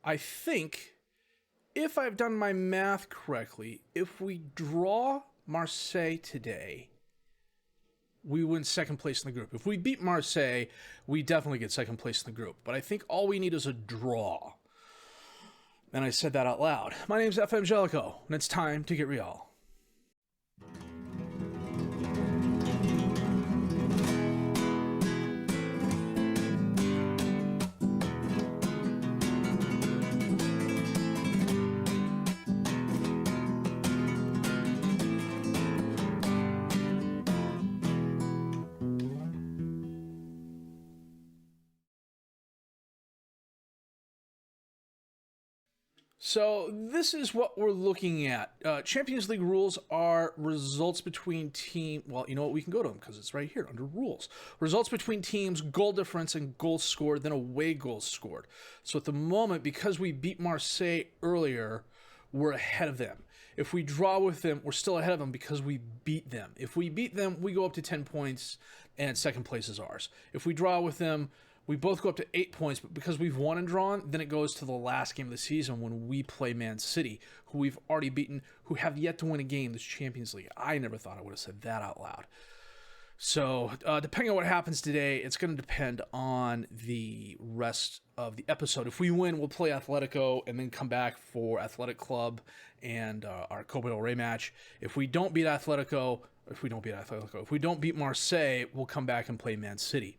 I think, if I've done my math correctly, if we draw Marseille today, we win second place in the group. If we beat Marseille, we definitely get second place in the group. But I think all we need is a draw. And I said that out loud. My name's FM20, and it's time to get Réal. So this is what we're looking at. Champions League rules are results between team. Well, you know what? We can go to them because it's right here under rules. Results between teams, goal difference, and goals scored, then away goals scored. So at the moment, because we beat Marseille earlier, we're ahead of them. If we draw with them, we're still ahead of them because we beat them. If we beat them, we go up to 10 points, and second place is ours. If we draw with them, we both go up to 8 points, but because we've won and drawn, then it goes to the last game of the season when we play Man City, who we've already beaten, who have yet to win a game this Champions League. I never thought I would have said that out loud. So, depending on what happens today, it's going to depend on the rest of the episode. If we win, we'll play Atletico and then come back for Athletic Club and our Copa del Rey match. If we don't beat if we don't beat Marseille, we'll come back and play Man City.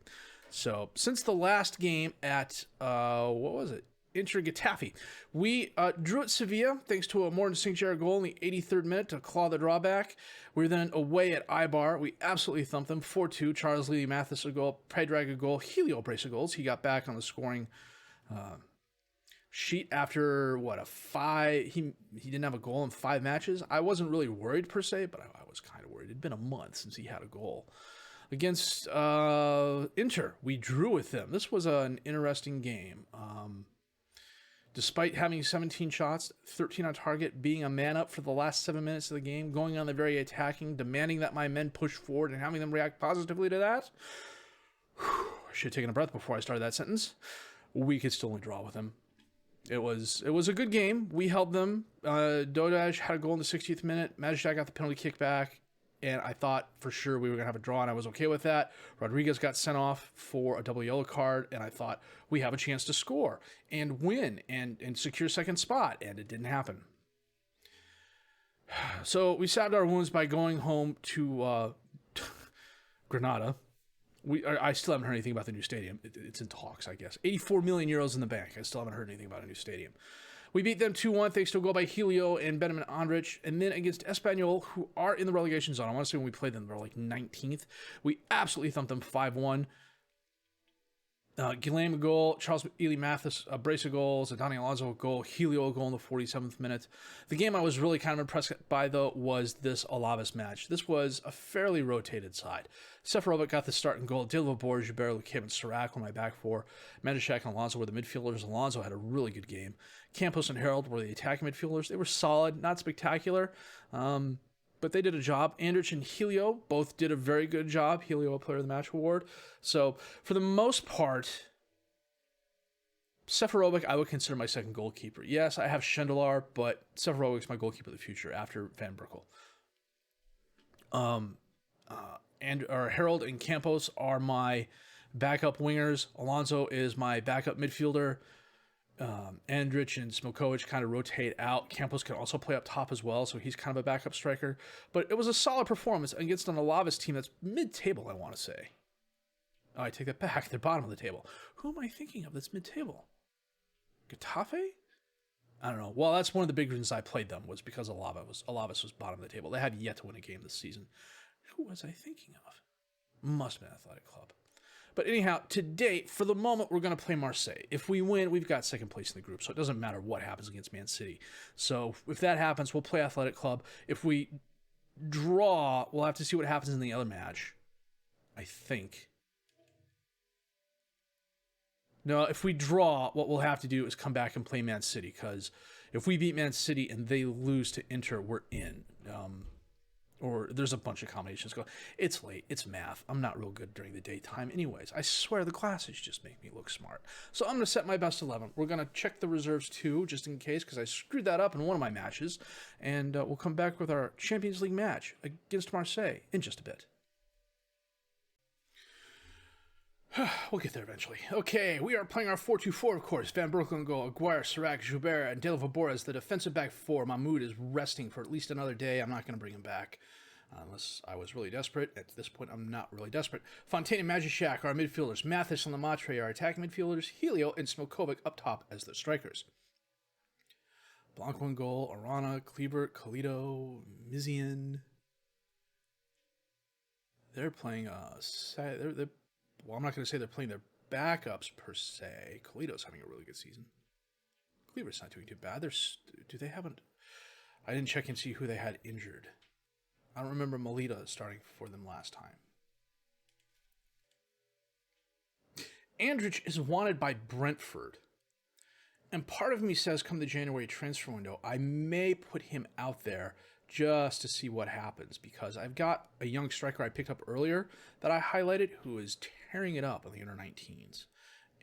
So, since the last game at, Inter Getafe, we drew at Sevilla thanks to a Morten St-Gerrard goal in the 83rd minute to claw the drawback. We were then away at Eibar. We absolutely thumped them 4-2. Charles Lee Mathis a goal, Predrag a goal, Helio brace of goals. He got back on the scoring sheet after, he didn't have a goal in 5 matches. I wasn't really worried per se, but I was kind of worried. It'd been a month since he had a goal. Against Inter, we drew with them. This was an interesting game. Despite having 17 shots, 13 on target, being a man up for the last 7 minutes of the game, going on the very attacking, demanding that my men push forward and having them react positively to that. I should have taken a breath before I started that sentence. We could still only draw with them. It was a good game. We held them. Dodaj had a goal in the 60th minute. Majestad got the penalty kickback. And I thought for sure we were going to have a draw, and I was okay with that. Rodriguez got sent off for a double yellow card, and I thought we have a chance to score and win and secure second spot, and it didn't happen. So we salved our wounds by going home to Granada. I still haven't heard anything about the new stadium. It's in talks, I guess. 84 million euros in the bank. I still haven't heard anything about a new stadium. We beat them 2-1 thanks to a goal by Helio and Benjamin Andrich. And then against Espanyol, who are in the relegation zone, I want to say when we played them, they were like 19th. We absolutely thumped them 5-1. Guillaume a goal, Charles Ely Mathis a brace of goals, Dani Alonso a goal, Helio a goal in the 47th minute. The game I was really kind of impressed by, though, was this Alaves match. This was a fairly rotated side. Seferovic got the start and goal. Dilo Borges, Joubert, Luque, and Sirac were my back four. Mandzukic and Alonso were the midfielders. Alonso had a really good game. Campos and Harold were the attacking midfielders. They were solid, not spectacular, but they did a job. Andrich and Helio both did a very good job. Helio a Player of the Match award. So, for the most part, Seferovic I would consider my second goalkeeper. Yes, I have Schendelar, but Seferovic's my goalkeeper of the future after Van Berkel. Harold and Campos are my backup wingers. Alonso is my backup midfielder. Andrich and Smokovic kind of rotate out. Campos can also play up top as well, so he's kind of a backup striker. But it was a solid performance against an Alaves team that's mid-table, I want to say. Oh, I take that back. They're bottom of the table. Who am I thinking of that's mid-table? Getafe? I don't know. Well, that's one of the big reasons I played them was because Alaves was bottom of the table. They had yet to win a game this season. Who was I thinking of? Must have been Athletic Club. But anyhow, today, for the moment, we're going to play Marseille. If we win, we've got second place in the group, so it doesn't matter what happens against Man City. So if that happens, we'll play Athletic Club. If we draw, we'll have to see what happens in the other match, I think. No, if we draw, what we'll have to do is come back and play Man City, because if we beat Man City and they lose to Inter, we're in. Or there's a bunch of combinations going. It's late. It's math. I'm not real good during the daytime anyways. I swear the classes just make me look smart. So I'm going to set my best 11. We're going to check the reserves too, just in case, because I screwed that up in one of my matches. And we'll come back with our Champions League match against Marseille in just a bit. We'll get there eventually. Okay, we are playing our 4-2-4, of course. Van Berkel in goal, Aguirre, Sirac, Joubert, and De La Vabora as the defensive back four. Mahmoud is resting for at least another day. I'm not going to bring him back unless I was really desperate. At this point, I'm not really desperate. Fontaine and Majishak are our midfielders. Mathis and Lemaitre are attacking midfielders. Helio and Smokovic up top as the strikers. Blanco in goal, Arana, Kleber, Colito, Mizian. They're playing well, I'm not going to say they're playing their backups per se. Colito's having a really good season. Kleber's not doing too bad. I didn't check and see who they had injured. I don't remember Melita starting for them last time. Andrich is wanted by Brentford. And part of me says come the January transfer window, I may put him out there just to see what happens, because I've got a young striker I picked up earlier that I highlighted who is tearing it up on the under-19s.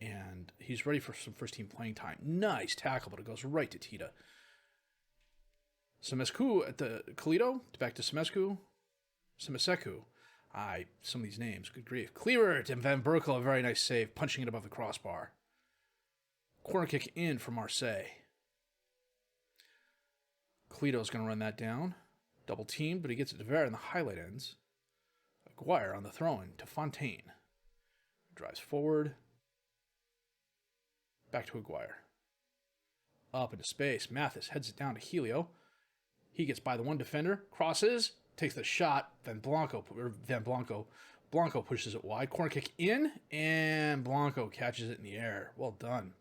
And he's ready for some first-team playing time. Nice tackle, but it goes right to Tita. Semescu at the Colito, back to Semesecu. Some of these names, good grief. Kluivert and Van Berkel, a very nice save, punching it above the crossbar. Corner kick in for Marseille. Colito's going to run that down. Double teamed, but he gets it to Vera in the highlight ends. Aguirre on the throw-in to Fontaine. Drives forward. Back to Aguirre. Up into space. Mathis heads it down to Helio. He gets by the one defender. Crosses. Takes the shot. Blanco pushes it wide. Corner kick in. And Blanco catches it in the air. Well done.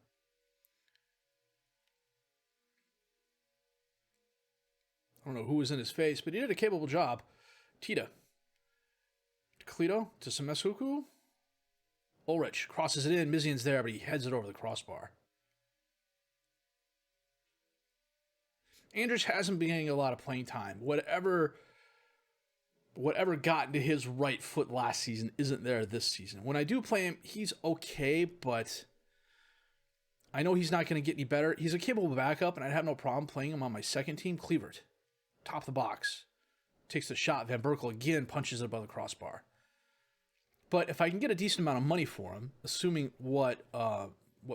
I don't know who was in his face, but he did a capable job. Tita. Colito to Semesuku. Ulrich crosses it in. Mizian's there, but he heads it over the crossbar. Andrich hasn't been getting a lot of playing time. Whatever got into his right foot last season isn't there this season. When I do play him, he's okay, but I know he's not going to get any better. He's a capable backup, and I'd have no problem playing him on my second team. Kluivert. Top of the box. Takes the shot. Van Berkel again punches it above the crossbar. But if I can get a decent amount of money for him, assuming what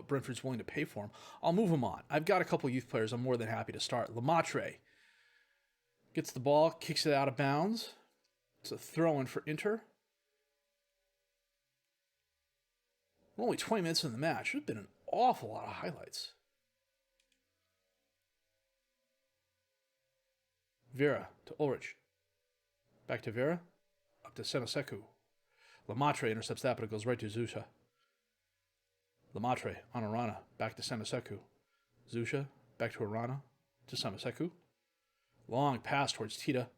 Brentford's willing to pay for him, I'll move him on. I've got a couple of youth players I'm more than happy to start. Lemaitre gets the ball, kicks it out of bounds. It's a throw-in for Inter. We're only 20 minutes in the match. There's been an awful lot of highlights. Vera to Ulrich. Back to Vera. Up to Semesecu. Lemaitre intercepts that, but it goes right to Zusha. Lemaitre on Arana. Back to Semesecu. Zusha. Back to Arana. To Semesecu. Long pass towards Tita.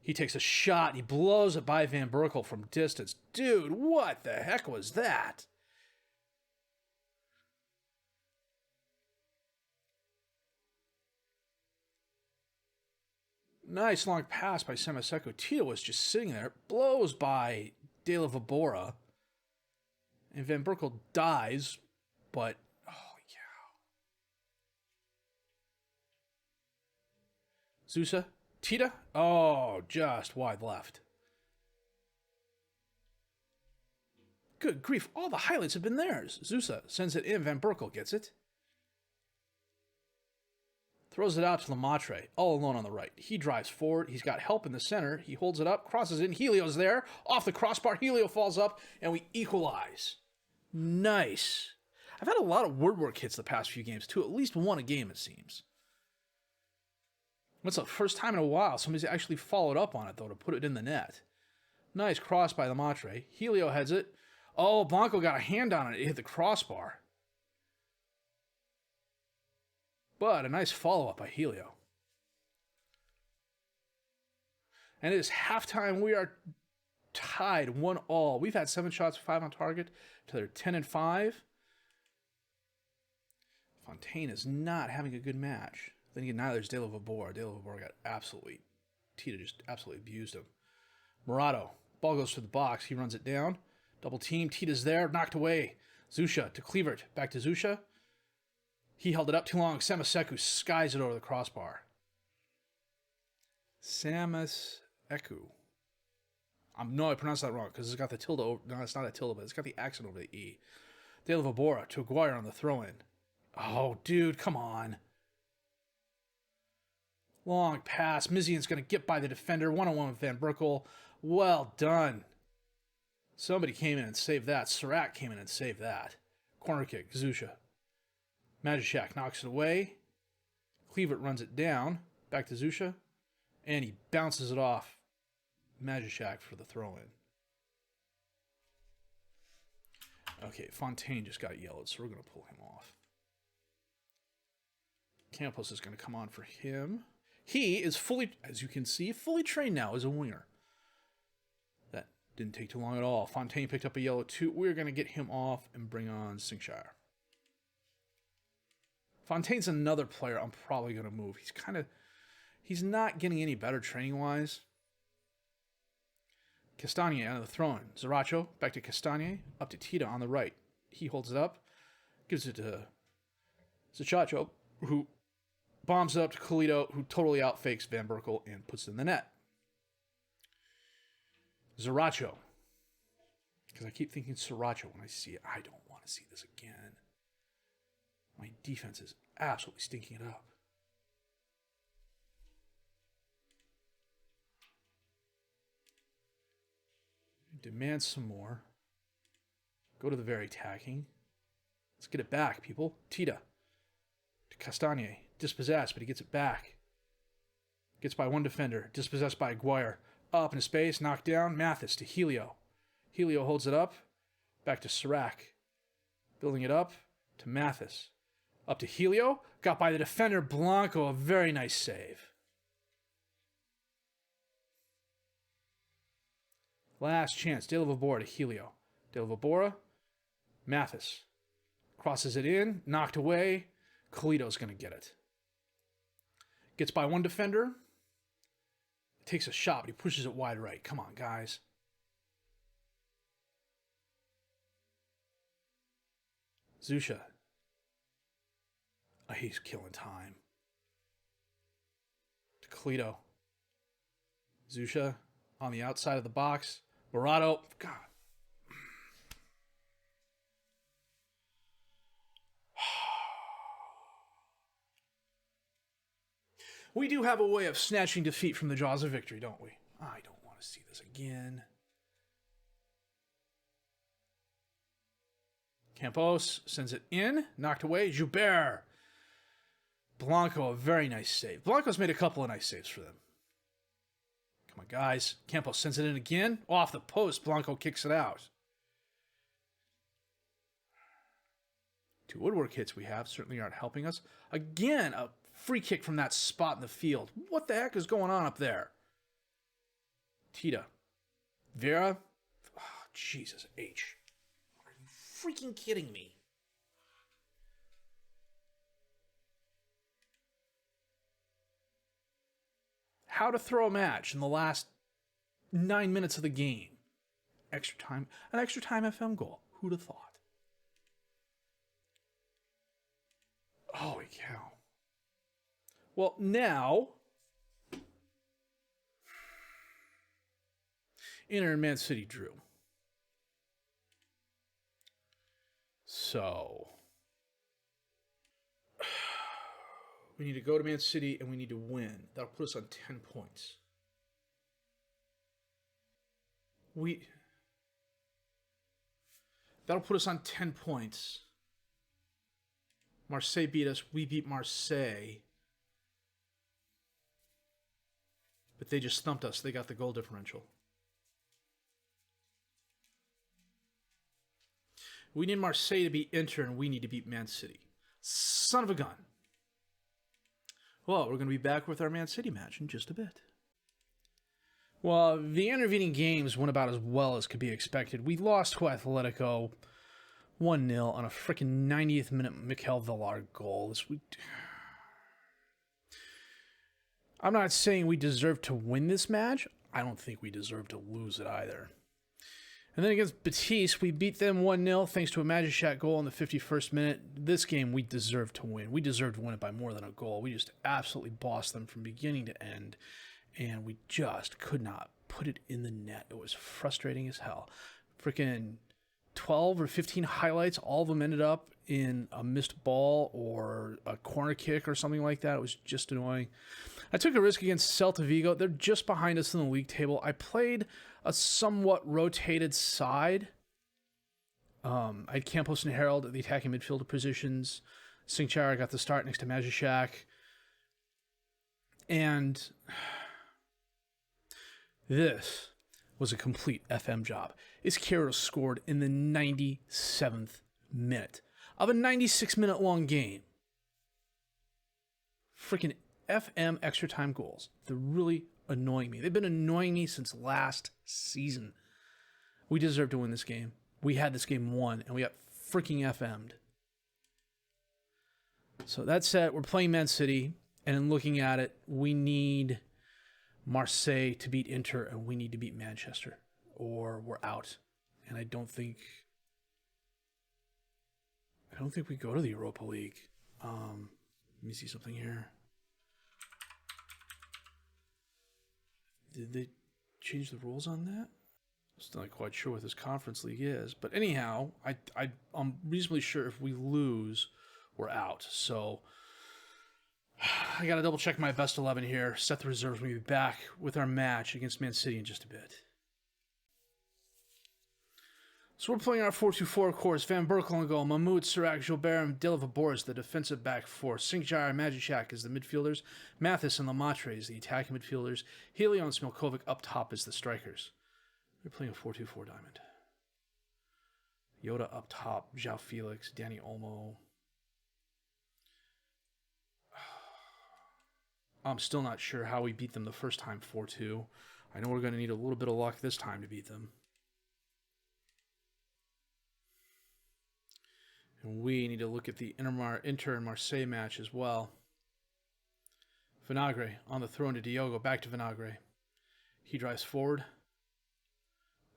He takes a shot. He blows it by Van Berkel from distance. Dude, what the heck was that? Nice long pass by Semesecu. Tito was just sitting there. Blows by De La Vabora. And Van Berkel dies, but oh yeah. Zusa. Tita. Oh, just wide left. Good grief. All the highlights have been theirs. Zusa sends it in. Van Berkel gets it. Throws it out to Lemaitre, all alone on the right. He drives forward. He's got help in the center. He holds it up, crosses in. Helio's there. Off the crossbar, Helio falls up, and we equalize. Nice. I've had a lot of word work hits the past few games, too. At least one a game, it seems. That's the first time in a while somebody's actually followed up on it, though, to put it in the net. Nice cross by Lemaitre. Helio heads it. Oh, Blanco got a hand on it. It hit the crossbar. But a nice follow-up by Helio. And it is halftime. We are tied 1-1. We've had 7 shots, 5 on target to their 10-5. Fontaine is not having a good match. Then again, neither is De La Vabora. De La Vabora got absolutely Tita just absolutely abused him. Murado. Ball goes to the box. He runs it down. Double team. Tita's there. Knocked away. Zusha to Cleavert. Back to Zusha. He held it up too long. Samaseku skies it over the crossbar. Samaseku. No, I pronounced that wrong because it's got the tilde over. No, it's not a tilde, but it's got the accent over the E. De La Vobora to Aguirre on the throw-in. Oh, dude, come on. Long pass. Mizian's going to get by the defender. One-on-one with Van Berkel. Well done. Somebody came in and saved that. Serac came in and saved that. Corner kick. Zusha. Majeshak knocks it away. Cleavert runs it down. Back to Zusha. And he bounces it off Majeshak for the throw-in. Okay, Fontaine just got yellowed, so we're going to pull him off. Campos is going to come on for him. He is fully, as you can see, fully trained now as a winger. That didn't take too long at all. Fontaine picked up a yellow too. We're going to get him off and bring on Singshire. Fontaine's another player I'm probably going to move. He's not getting any better training-wise. Castagna out of the throw-in. Zaracho back to Castagna. Up to Tita on the right. He holds it up. Gives it to Zachacho, who bombs it up to Colito, who totally outfakes Van Berkel and puts it in the net. Zaracho. Because I keep thinking Sriracha when I see it. I don't want to see this again. My defense is absolutely stinking it up. Demand some more. Go to the very attacking. Let's get it back, people. Tita. To Castagna. Dispossessed, but he gets it back. Gets by one defender. Dispossessed by Aguirre. Up into space. Knocked down. Mathis to Helio. Helio holds it up. Back to Serac. Building it up to Mathis. Up to Helio. Got by the defender. Blanco. A very nice save. Last chance. De La Vobora to Helio. De La Vobora. Mathis. Crosses it in. Knocked away. Colito's going to get it. Gets by one defender. Takes a shot, but he pushes it wide right. Come on, guys. Zusha. Oh, he's killing time. To Colito. Zusha on the outside of the box. Murado. God. We do have a way of snatching defeat from the jaws of victory, don't we? I don't want to see this again. Campos sends it in. Knocked away. Joubert. Blanco, a very nice save. Blanco's made a couple of nice saves for them. Come on, guys. Campos sends it in again. Off the post. Blanco kicks it out. Two woodwork hits we have certainly aren't helping us. Again, a free kick from that spot in the field. What the heck is going on up there? Tita. Vera. Oh, Jesus H. Are you freaking kidding me? How to throw a match in the last 9 minutes of the game. Extra time. An extra time FM goal. Who'd have thought? Holy cow. Well, now, Inter and Man City drew. So, we need to go to Man City and we need to win. That'll put us on 10 points. That'll put us on 10 points. Marseille beat us. We beat Marseille. But they just thumped us. They got the goal differential. We need Marseille to beat Inter, and we need to beat Man City. Son of a gun. Well, we're going to be back with our Man City match in just a bit. Well, the intervening games went about as well as could be expected. We lost to Atletico 1-0 on a freaking 90th minute Mikel Villar goal. I'm not saying we deserve to win this match. I don't think we deserve to lose it either. And then against Betis, we beat them 1-0 thanks to a Magic goal in the 51st minute. This game, we deserved to win. We deserved to win it by more than a goal. We just absolutely bossed them from beginning to end, and we just could not put it in the net. It was frustrating as hell. Freaking 12 or 15 highlights, all of them ended up in a missed ball or a corner kick or something like that. It was just annoying. I took a risk against Celta Vigo. They're just behind us in the league table. I played a somewhat rotated side. I had Campos and Harold at the attacking midfielder positions. Singchara got the start next to Majashak. And this was a complete FM job. Izquierdo scored in the 97th minute of a 96-minute long game. Freaking FM extra time goals. They're really annoying me. They've been annoying me since last season. We deserve to win this game. We had this game won, and we got freaking FM'd. So that said, we're playing Man City, and in looking at it, we need Marseille to beat Inter, and we need to beat Manchester, or we're out. And I don't think we go to the Europa League. Let me see something here. Did they change the rules on that? Still not quite sure what this conference league is. But anyhow, I'm reasonably sure if we lose, we're out. So I got to double check my best 11 here. Set the reserves. We'll be back with our match against Man City in just a bit. So we're playing our 4-2-4 course. Van Berkel on goal. Mahmoud, Sirac, Gilbert, and Delavabour is the defensive back four. Singjar and Majishak is the midfielders. Mathis and Lemaitre is the attacking midfielders. Helio and Smilkovic up top is the strikers. We're playing a 4-2-4 diamond. Yoda up top. João Felix, Danny Olmo. I'm still not sure how we beat them the first time 4-2. I know we're going to need a little bit of luck this time to beat them. And we need to look at the Inter and Marseille match as well. Vinagre on the throw into Diogo. Back to Vinagre. He drives forward.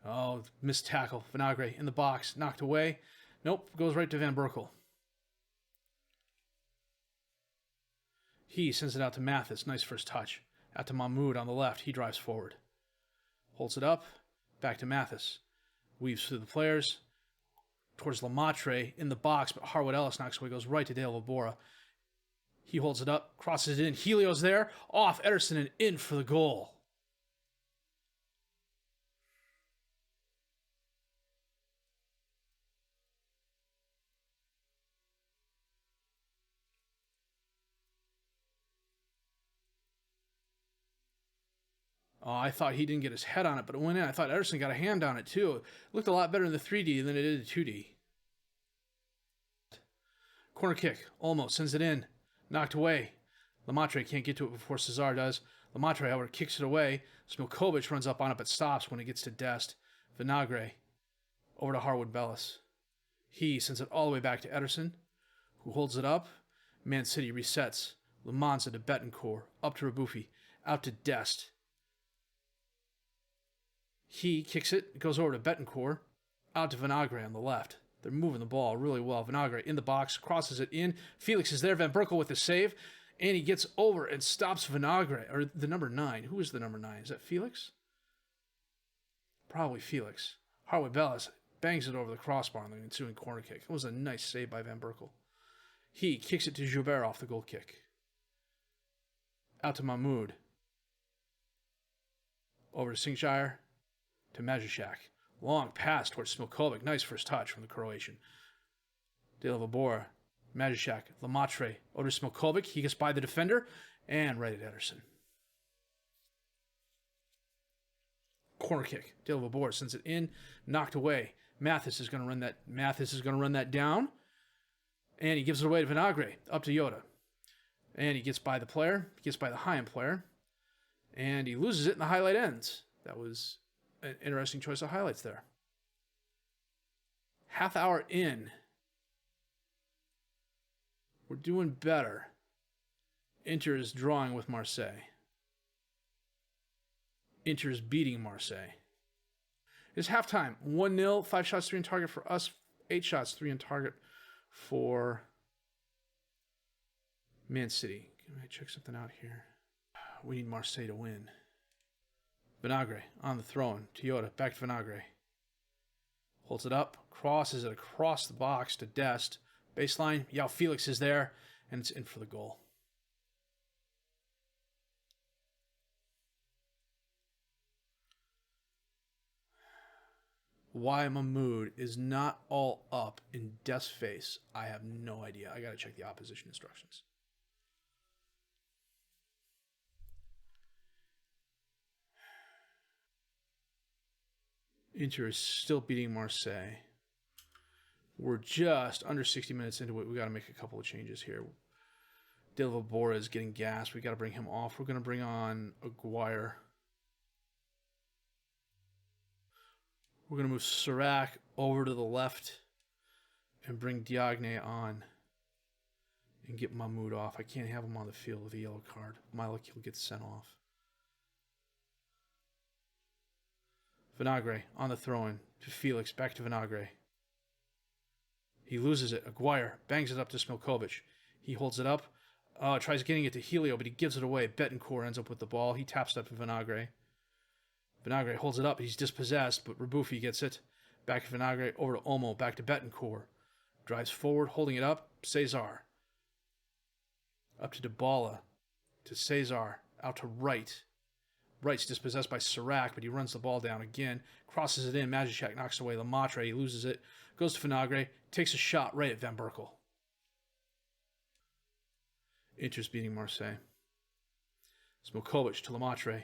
Oh, missed tackle. Vinagre in the box. Knocked away. Nope. Goes right to Van Berkel. He sends it out to Mathis. Nice first touch. Out to Mahmoud on the left. He drives forward. Holds it up. Back to Mathis. Weaves through the players. Towards Lemaitre in the box, but Harwood Ellis knocks away, goes right to Dale Labora. He holds it up, crosses it in. Helio's there, off Ederson and in for the goal. Oh, I thought he didn't get his head on it, but it went in. I thought Ederson got a hand on it too. It looked a lot better in the 3D than it did in 2D. Corner kick. Almost sends it in. Knocked away. Lemaitre can't get to it before Cesar does. Lemaitre, however, kicks it away. Smilkovic runs up on it but stops when it gets to Dest. Vinagre. Over to Harwood Bellis. He sends it all the way back to Ederson, who holds it up. Man City resets. Le Mans to Betancourt. Up to Raboufi. Out to Dest. He kicks it. It goes over to Betancourt. Out to Vinagre on the left. They're moving the ball really well. Vinagre in the box, crosses it in. Felix is there. Van Berkel with the save. And he gets over and stops Vinagre, or the number 9. Who is the number 9? Is that Felix? Probably Felix. Harwood Bellis bangs it over the crossbar on the ensuing corner kick. It was a nice save by Van Berkel. He kicks it to Joubert off the goal kick. Out to Mahmoud. Over to Singshire. To Majishak. Long pass towards Smilkovic. Nice first touch from the Croatian. Delavabour. Majishak. Lemaitre. Over to Smilkovic. He gets by the defender. And right at Ederson. Corner kick. Delavabour sends it in. Knocked away. Mathis is going to run that down. And he gives it away to Vinagre. Up to Yoda. And he gets by the player. He gets by the high-end player. And he loses it and the highlight ends. That was an interesting choice of highlights there. Half hour in. We're doing better. Inter is drawing with Marseille. Inter's beating Marseille. It's halftime. 1-0. 5 shots, 3 on target for us. 8 shots, 3 on target for Man City. Can I check something out here? We need Marseille to win. Vinagre on the throw-in. Toyota back to Vinagre. Holds it up. Crosses it across the box to Dest. Baseline. Yao Felix is there. And it's in for the goal. Why Mahmoud is not all up in Dest's face, I have no idea. I got to check the opposition instructions. Inter is still beating Marseille. We're just under 60 minutes into it. We got to make a couple of changes here. Delvabora is getting gassed. We got to bring him off. We're going to bring on Aguirre. We're going to move Sirac over to the left and bring Diagne on and get Mahmoud off. I can't have him on the field with a yellow card. Malakil gets sent off. Vinagre on the throw-in to Felix. Back to Vinagre. He loses it. Aguirre bangs it up to Smilkovic. He holds it up. Tries getting it to Helio, but he gives it away. Betancourt ends up with the ball. He taps it up to Vinagre. Vinagre holds it up. He's dispossessed, but Raboufi gets it. Back to Vinagre, over to Olmo, back to Betancourt. Drives forward, holding it up. Cesar. Up to Dybala. To Cesar. Out to Wright. Wright's dispossessed by Sirac, but he runs the ball down again. Crosses it in. Majicek knocks away Lemaitre. He loses it. Goes to Vinagre. Takes a shot right at Van Berkel. Inter's beating Marseille. Smilkovic to Lemaitre.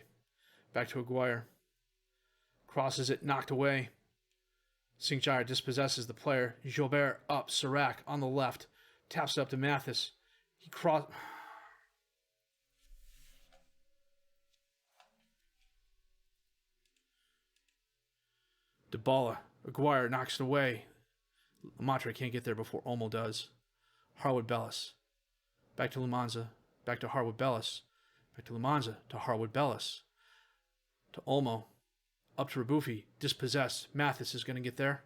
Back to Aguirre. Crosses it, knocked away. St. Jair dispossesses the player. Gilbert up, Sirac on the left. Taps it up to Mathis. He Dybala. Aguirre knocks it away. Lemaitre can't get there before Olmo does. Harwood Bellis. Back to Lumanza. Back to Harwood Bellis. Back to Lumanza. To Harwood Bellis. To Olmo. Up to Raboufi. Dispossessed. Mathis is going to get there.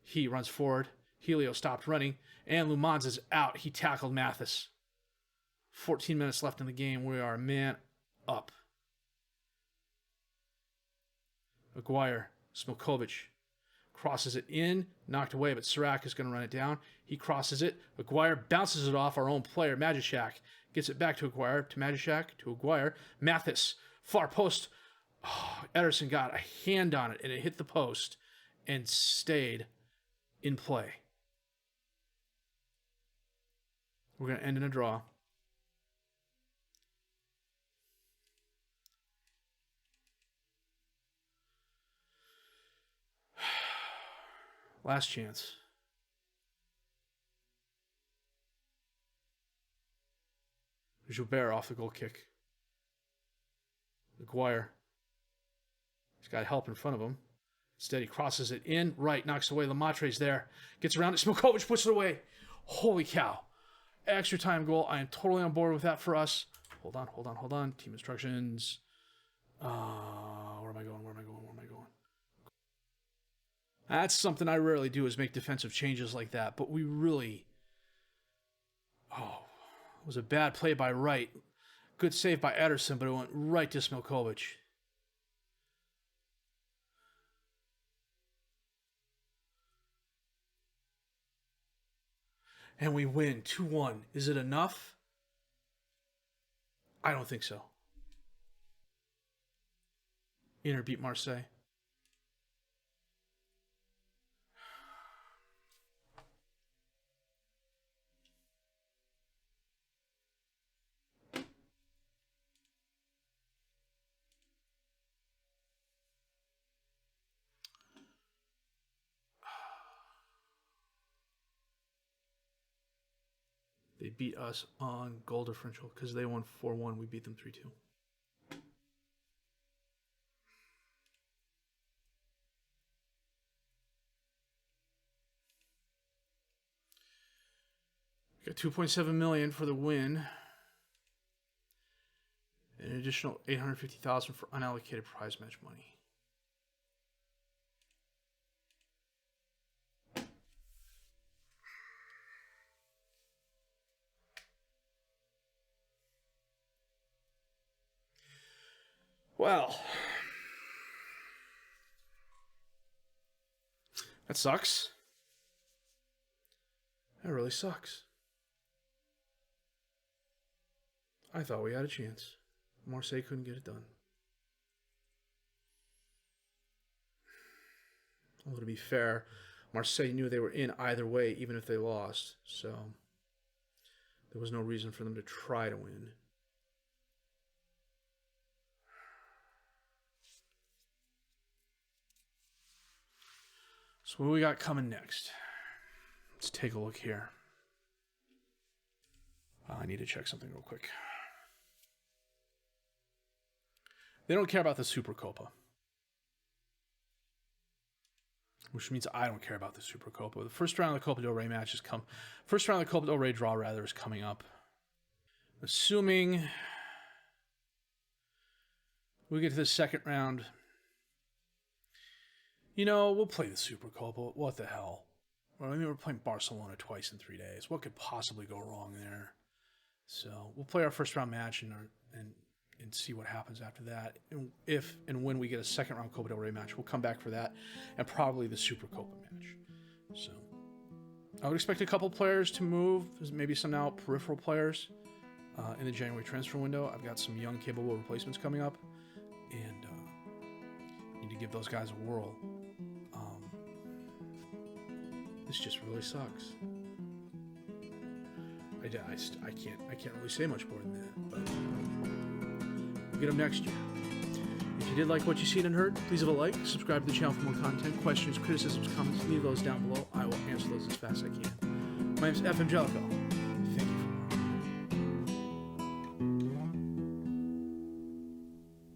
He runs forward. Helio stopped running. And Lumanza's out. He tackled Mathis. 14 minutes left in the game. We are man up. Aguirre. Smilkovic. Crosses it in. Knocked away, but Sirac is going to run it down. He crosses it. Aguirre bounces it off our own player, Majicek. Gets it back to Aguirre. To Majicek. To Aguirre. Mathis. Far post. Oh, Ederson got a hand on it, and it hit the post and stayed in play. We're going to end in a draw. Last chance. Joubert off the goal kick. Aguirre. He's got help in front of him. Instead, he crosses it in. Right, knocks away. Lemaitre's there. Gets around it. Smilkovic puts it away. Holy cow. Extra time goal. I am totally on board with that for us. Hold on. Team instructions. Where am I going? That's something I rarely do, is make defensive changes like that. But we really... it was a bad play by Wright. Good save by Ederson, but it went right to Smilkovic. And we win 2-1. Is it enough? I don't think so. Inter beat Marseille. They beat us on goal differential because they won 4-1. We beat them 3-2. Got $2.7 million for the win. An additional $850,000 for unallocated prize match money. Well, that sucks. That really sucks. I thought we had a chance. Marseille couldn't get it done. Although to be fair, Marseille knew they were in either way, even if they lost. So there was no reason for them to try to win. So what do we got coming next? Let's take a look here. I need to check something real quick. They don't care about the Supercopa. Which means I don't care about the Supercopa. The first round of the Copa del Rey match is First round of the Copa del Rey draw, rather, is coming up. Assuming we get to the second round, you know, we'll play the Supercopa. What the hell? Well, I mean, we're playing Barcelona twice in 3 days. What could possibly go wrong there? So we'll play our first round match and see what happens after that. And if and when we get a second round Copa del Rey match, we'll come back for that and probably the Supercopa match. So I would expect a couple players to move, maybe some now peripheral players in the January transfer window. I've got some young, capable replacements coming up, and need to give those guys a whirl. This just really sucks. I can't really say much more than that, but we'll get them next year. If you did like what you seen and heard, please leave a like, subscribe to the channel for more content, questions, criticisms, comments, leave those down below. I will answer those as fast as I can. My name's FM20.